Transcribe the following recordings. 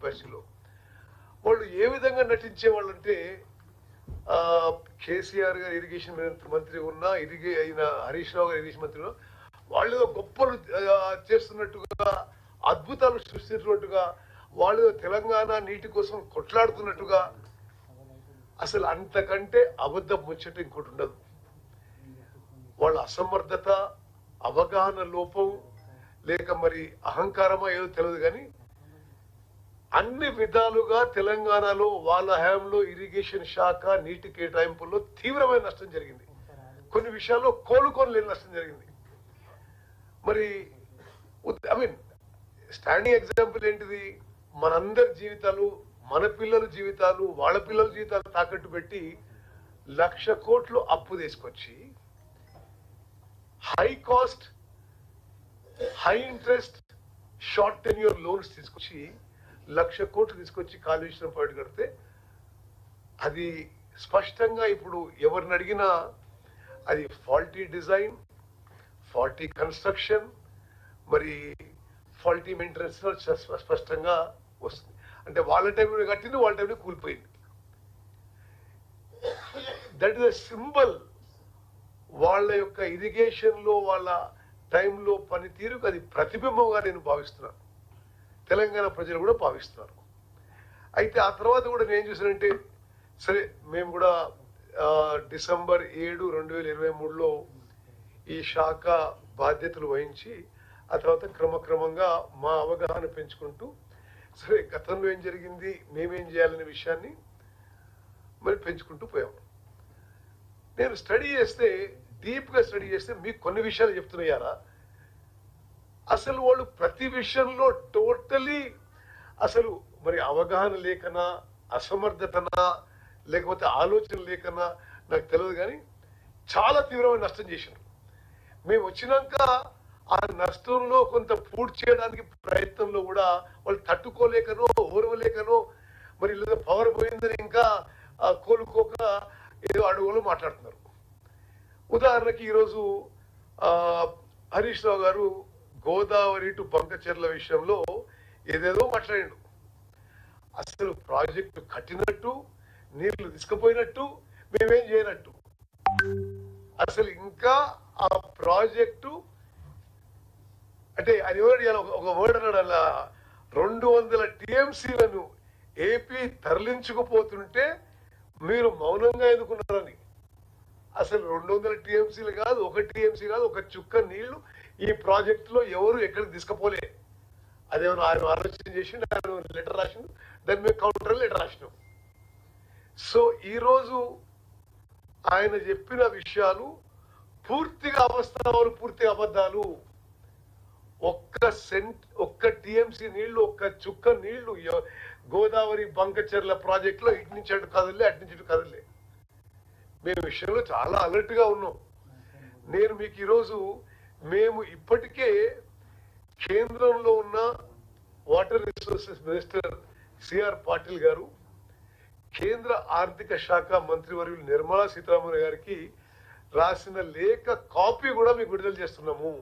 కెపాసిటీలో వాళ్ళు ఏ విధంగా నటించేవాళ్ళు అంటే కేసీఆర్ గారు ఇరిగేషన్ మంత్రి ఉన్నా అయిన హరీష్ రావు గారు ఇరిగేషన్ మంత్రి ఉన్నా వాళ్ళు గొప్పలు చేస్తున్నట్టుగా అద్భుతాలు సృష్టిస్తున్నట్టుగా వాళ్ళు తెలంగాణ నీటి కోసం కొట్లాడుతున్నట్టుగా అసలు అంతకంటే అబద్ధం ముచ్చట ఇంకోటి ఉండదు. వాళ్ళ అసమర్థత, అవగాహన లోపం, లేక మరి అహంకారమా ఏదో తెలియదు కానీ అన్ని విధాలుగా తెలంగాణలో వాళ్ళ హయాంలో ఇరిగేషన్ శాఖ నీటి కేటాయింపుల్లో తీవ్రమైన నష్టం జరిగింది. కొన్ని విషయాల్లో కోలుకోలేని నష్టం జరిగింది. మరి ఐ మీన్ స్టాండింగ్ ఎగ్జాంపుల్ ఏంటిది? మనందరి జీవితాలు, మన పిల్లల జీవితాలు, వాళ్ళ పిల్లల జీవితాలు తాకట్టు పెట్టి 1,00,000 కోట్లు అప్పు తీసుకొచ్చి high cost, high interest, short tenure loans తీసుకొచ్చి 1,00,000 కోట్లు తీసుకొచ్చి కాళేశ్వరం ప్రాజెక్టు కడితే అది స్పష్టంగా ఇప్పుడు ఎవరిని అడిగినా అది ఫాల్టీ డిజైన్, ఫాల్టీ కన్స్ట్రక్షన్, మరి ఫాల్టీ మెయింటెనెన్స్ స్పష్టంగా వస్తుంది. అంటే వాళ్ళ టైంలో కట్టింది, వాళ్ళ టైంలో కూలిపోయింది. దట్ ఇస్ అ సింబల్ వాళ్ళ యొక్క ఇరిగేషన్లో వాళ్ళ టైంలో పనితీరుకు అది ప్రతిబింబంగా నేను భావిస్తున్నాను. తెలంగాణ ప్రజలు కూడా భావిస్తున్నారు. అయితే ఆ తర్వాత కూడా నేను చూసానంటే సరే మేము కూడా డిసెంబర్ 7, 2023లో ఈ శాఖ బాధ్యతలు వహించి ఆ తర్వాత క్రమక్రమంగా మా అవగాహన పెంచుకుంటూ సరే గతంలో ఏం జరిగింది, మేమేం చేయాలనే విషయాన్ని మరి పెంచుకుంటూ పోయాము. నేను స్టడీ చేస్తే, డీప్గా స్టడీ చేస్తే మీకు కొన్ని విషయాలు చెప్తున్నాయారా, అసలు వాళ్ళు ప్రతి విషయంలో టోటలీ అసలు మరి అవగాహన లేకనా, అసమర్థతనా, లేకపోతే ఆలోచన లేకనా నాకు తెలియదు కానీ చాలా తీవ్రమైన నష్టం చేసినారు. మేము వచ్చినాక ఆ నష్టంలో కొంత పూర్తి చేయడానికి ప్రయత్నంలో కూడా వాళ్ళు తట్టుకోలేకనో, ఓర్వలేకనో, మరి లేదా పవర్ పోయిందని ఇంకా కోలుకోక ఏదో అడుగులు మాట్లాడుతున్నారు. ఉదాహరణకి ఈరోజు హరీష్ రావు గారు గోదావరి టు బంకచెర్ల విషయంలో ఏదేదో మాట్లాడిండు. అసలు ప్రాజెక్టు కట్టినట్టు, నీళ్లు తీసుకుపోయినట్టు, మేమేం చేయనట్టు. అసలు ఇంకా ఆ ప్రాజెక్టు అంటే అది ఒక వర్డ్ అన్నాడు, అలా 200 TMCలను ఏపీ తరలించుకుపోతుంటే మీరు మౌనంగా ఎదుర్కొన్నారని. అసలు 200 TMCలు కాదు, 1 TMC కాదు, ఒక చుక్క నీళ్లు ఈ ప్రాజెక్టులో ఎవరు ఎక్కడికి తీసుకుపోలే. అదేమన్నా ఆయన ఆలోచన చేసిండు, ఆయన లెటర్ రాసిండు, దాని మీద కౌంటర్ లెటర్ రాసినాం. సో ఈరోజు ఆయన చెప్పిన విషయాలు పూర్తిగా అవాస్తవాలు, పూర్తిగా అబద్ధాలు. ఒక్క TMC నీళ్లు, ఒక్క చుక్క నీళ్లు గోదావరి బంకచెర్ల ప్రాజెక్టులో ఇటు నుంచి అటు కదలే, అటు నుంచి ఇటు కదలే. మేము విషయంలో చాలా అలర్ట్ గా ఉన్నాం. నేను మీకు ఈరోజు మేము ఇప్పటికే కేంద్రంలో ఉన్న water resources minister CR Patil గారు, కేంద్ర ఆర్థిక శాఖ మంత్రివర్యులు నిర్మలా సీతారామన్ గారికి రాసిన లేఖ కాపీ కూడా మీకు విడుదల చేస్తున్నాము.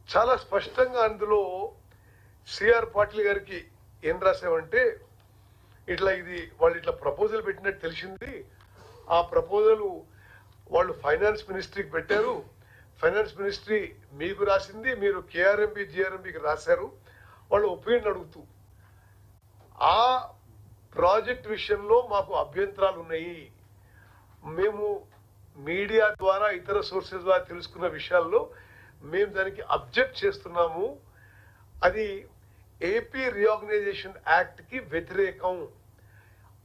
చాలా స్పష్టంగా అందులో సిఆర్ పాటిల్ గారికి ఏం రాసామంటే, ఇట్లా ఇది వాళ్ళు ఇట్లా ప్రపోజల్ పెట్టినట్టు తెలిసింది. ఆ ప్రపోజల్ వాళ్ళు ఫైనాన్స్ మినిస్ట్రీకి పెట్టారు, ఫైనాన్స్ మినిస్ట్రీ మీకు రాసింది, మీరు KRMB GRMBకి రాశారు. వాళ్ళు ఒపీనియన్ అడుగుతూ ఆ ప్రాజెక్ట్ విషయంలో మాకు అభ్యంతరాలు ఉన్నాయి, మేము మీడియా ద్వారా ఇతర సోర్సెస్ ద్వారా తెలుసుకున్న విషయాల్లో మేము దానికి అబ్జెక్ట్ చేస్తున్నాము, అది ఏపీ రీఆర్గనైజేషన్ యాక్ట్కి వ్యతిరేకం,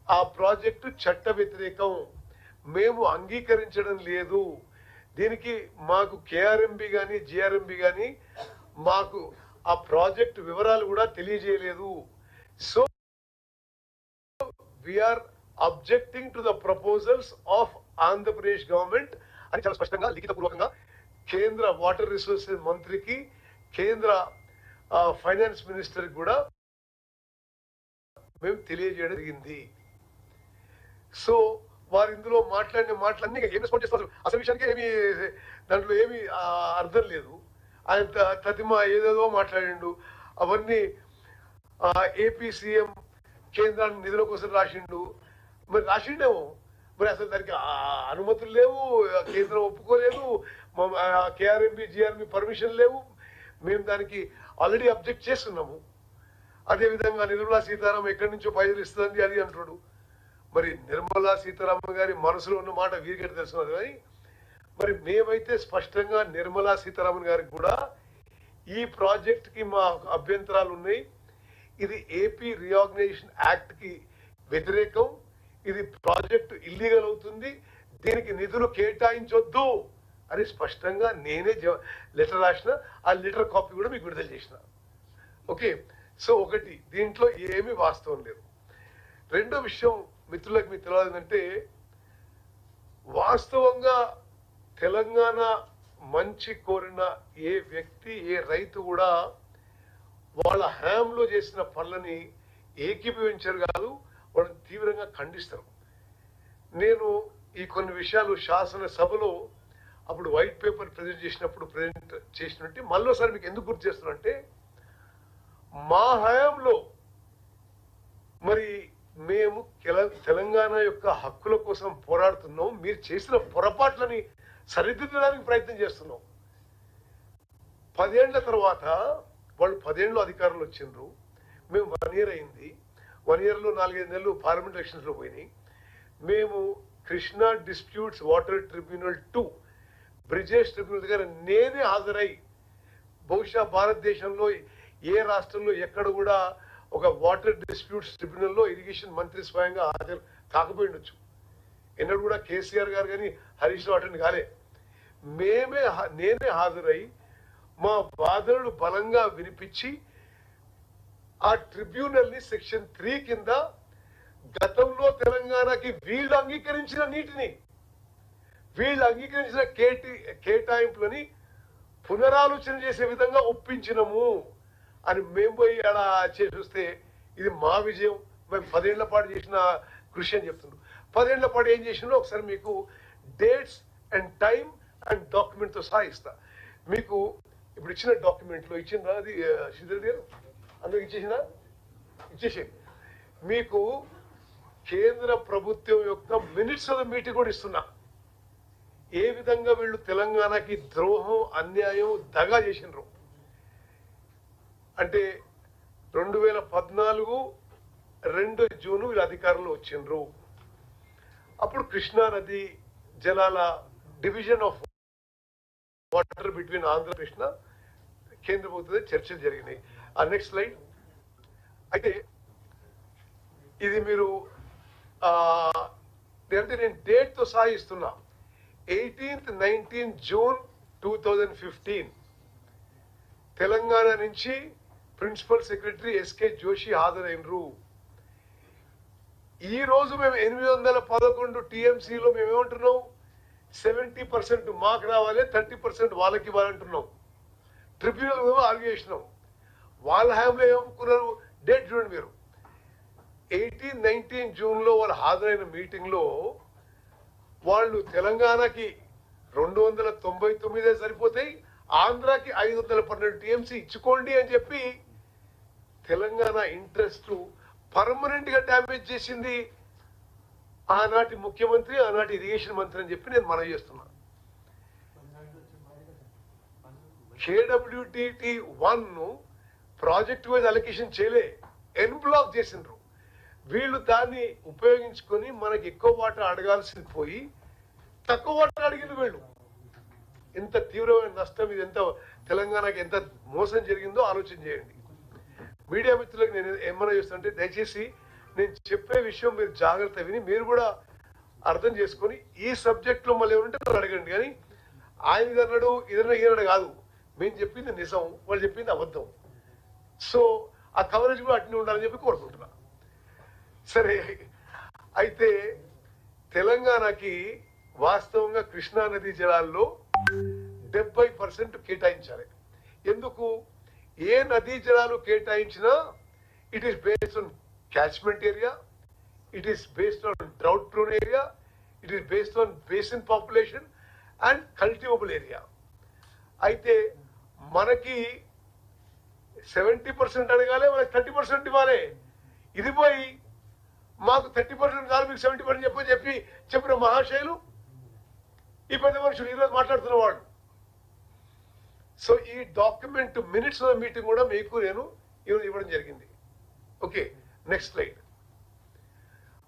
ఆ ప్రాజెక్టు చట్ట వ్యతిరేకం, మేము అంగీకరించడం లేదు, దీనికి మాకు KRMB కానీ GRMB కానీ మాకు ఆ ప్రాజెక్ట్ వివరాలు కూడా తెలియజేయలేదు. So we are objecting to the proposals of Andhra Pradesh government అని చాలా స్పష్టంగా లిఖితపూర్వకంగా కేంద్ర వాటర్ రిసోర్సెస్ మంత్రికి, కేంద్ర ఫైనాన్స్ మినిస్టర్ కూడా మేము తెలియజేయడం జరిగింది. సో వారు ఇందులో మాట్లాడిన మాటలన్నీ ఏం రెస్పాండ్ చేస్తారు, అసలు విషయానికి ఏమి దాంట్లో ఏమి అర్థం లేదు. ఆయన తతిమ ఏదేదో మాట్లాడిండు, అవన్నీ ఏపీ సీఎం కేంద్రానికి నిధుల కోసం రాసిండు, మరి రాసిండేమో, మరి అసలు దానికి అనుమతులు లేవు, కేంద్రం ఒప్పుకోలేదు, కేఆర్ఎంబి జిఆర్ఎంబి పర్మిషన్ లేవు, మేము దానికి ఆల్రెడీ అబ్జెక్ట్ చేస్తున్నాము. అదేవిధంగా నిర్మలా సీతారామన్ ఎక్కడి నుంచో పైసలు ఇస్తుంది అది అంటున్నాడు. మరి నిర్మలా సీతారామన్ గారి మనసులో ఉన్న మాట వీరికైతే తెలుసుకున్నది. కానీ మరి మేమైతే స్పష్టంగా నిర్మలా సీతారామన్ గారికి కూడా ఈ ప్రాజెక్ట్కి మా అభ్యంతరాలు ఉన్నాయి, ఇది ఏపీ రీఆర్గనైజేషన్ యాక్ట్కి వ్యతిరేకం, ఇది ప్రాజెక్టు ఇల్లీగల్ అవుతుంది, దీనికి నిధులు కేటాయించొద్దు అని స్పష్టంగా నేనే లెటర్ రాసిన. ఆ లెటర్ కాపీ కూడా మీకు విడుదల చేసిన. ఓకే, సో ఒకటి, దీంట్లో ఏమీ వాస్తవం లేదు. రెండో విషయం మిత్రులకు మీకు తెలియాలంటే, వాస్తవంగా తెలంగాణ మంచి కోరిన ఏ వ్యక్తి ఏ రైతు కూడా వాళ్ళ హయాంలో చేసిన పనులని ఏకీభవించారు కాదు, వాళ్ళని తీవ్రంగా ఖండిస్తారు. నేను ఈ కొన్ని విషయాలు శాసనసభలో అప్పుడు వైట్ పేపర్ ప్రజెంట్ చేసినట్టు మళ్ళీసారి మీకు ఎందుకు గుర్తు చేస్తున్నానంటే, మా హయాంలో మరి మేము తెలంగాణ యొక్క హక్కుల కోసం పోరాడుతున్నాం, మీరు చేసిన పొరపాట్లని సరిదిద్దడానికి ప్రయత్నం చేస్తున్నాం. 10 ఏళ్ల తర్వాత వాళ్ళు 10 ఏళ్ళు అధికారంలో వచ్చిండ్రు, మేము 1 year అయింది. 1 yearలో 4-5 నెలలు పార్లమెంట్ ఎలక్షన్స్లో పోయినాయి. మేము Krishna disputes water tribunal 2 Brijesh tribunal దగ్గర నేనే హాజరై, బహుశా భారతదేశంలో ఏ రాష్ట్రంలో ఎక్కడ కూడా ఒక వాటర్ డిస్ప్యూట్స్ ట్రిబ్యునల్లో ఇరిగేషన్ మంత్రి స్వయంగా హాజరు కాకపోయిండొచ్చు. ఎన్నడూ కూడా కేసీఆర్ గారు కానీ హరీష్ రావు అటెండ్ కాలే. నేనే హాజరై మా వాదనలు బలంగా వినిపించి ఆ ట్రిబ్యునల్ ని సెక్షన్ 3 కింద గతంలో తెలంగాణకి వీళ్ళు అంగీకరించిన కేటాయింపులని పునరాలోచన చేసే విధంగా ఒప్పించినము అని మేము పోయి అలా చేసి వస్తే ఇది మా విజయం, మేము 10 ఏళ్ల పాటు చేసిన కృషి అని చెప్తున్నాం. 10 ఏళ్ల పాటు ఏం చేసినా ఒకసారి మీకు డేట్స్ అండ్ టైం అండ్ డాక్యుమెంట్తో సహా ఇస్తా. మీకు ఇప్పుడు ఇచ్చిన డాక్యుమెంట్లో ఇచ్చిన అది శ్రీధర్ గారు అందరికి ఇచ్చేసి మీకు కేంద్ర ప్రభుత్వం యొక్క మినిట్స్ ఆఫ్ ద మీటింగ్ కూడా ఇస్తున్నా. ఏ విధంగా వీళ్ళు తెలంగాణకి ద్రోహం, అన్యాయం, దగా చేసినారు అంటే 2014 2 జూన్ వీళ్ళు అధికారంలో వచ్చిండ్రు. అప్పుడు కృష్ణా నది జలాల division of water between Andhra Krishna కేంద్ర ప్రభుత్వం చర్చలు జరిగినాయి. ఆ నెక్స్ట్ స్లైడ్. అయితే ఇది మీరు అంటే నేను డేట్తో సహా ఇస్తున్నా. 18th 19 జూన్ 2015 తెలంగాణ నుంచి ప్రిన్సిపల్ సెక్రటరీ ఎస్కే జోషి హాజరైనరు. ఈ రోజు మేము 811 టీఎంసీలో మేమేమంటున్నాం, 70% మాకు రావాలి, 30% వాళ్ళకి ఇవ్వాలంటున్నాం. ట్రిబ్యునల్ మేము ఆర్గ్యూ చేసినాం. వాళ్ళ హయాంలో ఏమనుకున్నారు, డేట్ చూడండి మీరు. 18-19 జూన్లో వాళ్ళు హాజరైన మీటింగ్లో వాళ్ళు తెలంగాణకి 299 సరిపోతాయి, ఆంధ్రాకి 512 టీఎంసీ ఇచ్చుకోండి అని చెప్పి తెలంగాణ ఇంట్రెస్ట్ పర్మనెంట్ గా డ్యామేజ్ చేసింది ఆనాటి ముఖ్యమంత్రి, ఆనాటి ఇరిగేషన్ మంత్రి అని చెప్పి నేను మనవి చేస్తున్నా. KWTT 1 ప్రాజెక్ట్ వైజ్ అలొకేషన్ చేయలే, ఎన్ బ్లాక్ చేసిండ్రు. వీళ్ళు దాన్ని ఉపయోగించుకొని మనకి ఎక్కువ వాటర్ అడగాల్సింది పోయి తక్కువ వాటర్ అడిగింది వీళ్ళు. ఎంత తీవ్రమైన నష్టం ఇది, ఎంత తెలంగాణకి ఎంత మోసం జరిగిందో ఆలోచన చేయండి. మీడియా మిత్రులకు నేను ఏమన్నా చేస్తుంటే, దయచేసి నేను చెప్పే విషయం మీరు జాగ్రత్త విని మీరు కూడా అర్థం చేసుకొని ఈ సబ్జెక్ట్లో మళ్ళీ ఏమంటే అడగండి. కానీ ఆయన ఇది అన్నాడు ఈయనడు కాదు, మేము చెప్పింది నిజం, వాళ్ళు చెప్పింది అబద్ధం. సో ఆ కవరేజ్ కూడా అట్నే ఉండాలని చెప్పి కోరుకుంటున్నా. సరే, అయితే తెలంగాణకి వాస్తవంగా కృష్ణా నదీ జలాల్లో 70% కేటాయించాలి. ఎందుకు? ఏ నదీ జలాలు కేటాయించినా it is based on catchment area, it is based on drought prone area, it is based on basin population and cultivable area. అయితే మనకి 70% అడగాలి, వాళ్ళకి 30% ఇవ్వాలి. ఇది పోయి మాకు 30% కాదు మీకు 70% చెప్పిన మహాశయులు ఈ పెద్ద మనుషులు ఈరోజు మాట్లాడుతున్న వాళ్ళు. సో ఈ డాక్యుమెంట్ మినిట్స్ మీటింగ్ కూడా మీకు నేను ఇవ్వడం జరిగింది. Okay, next slide.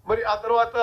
మరి ఆ తర్వాత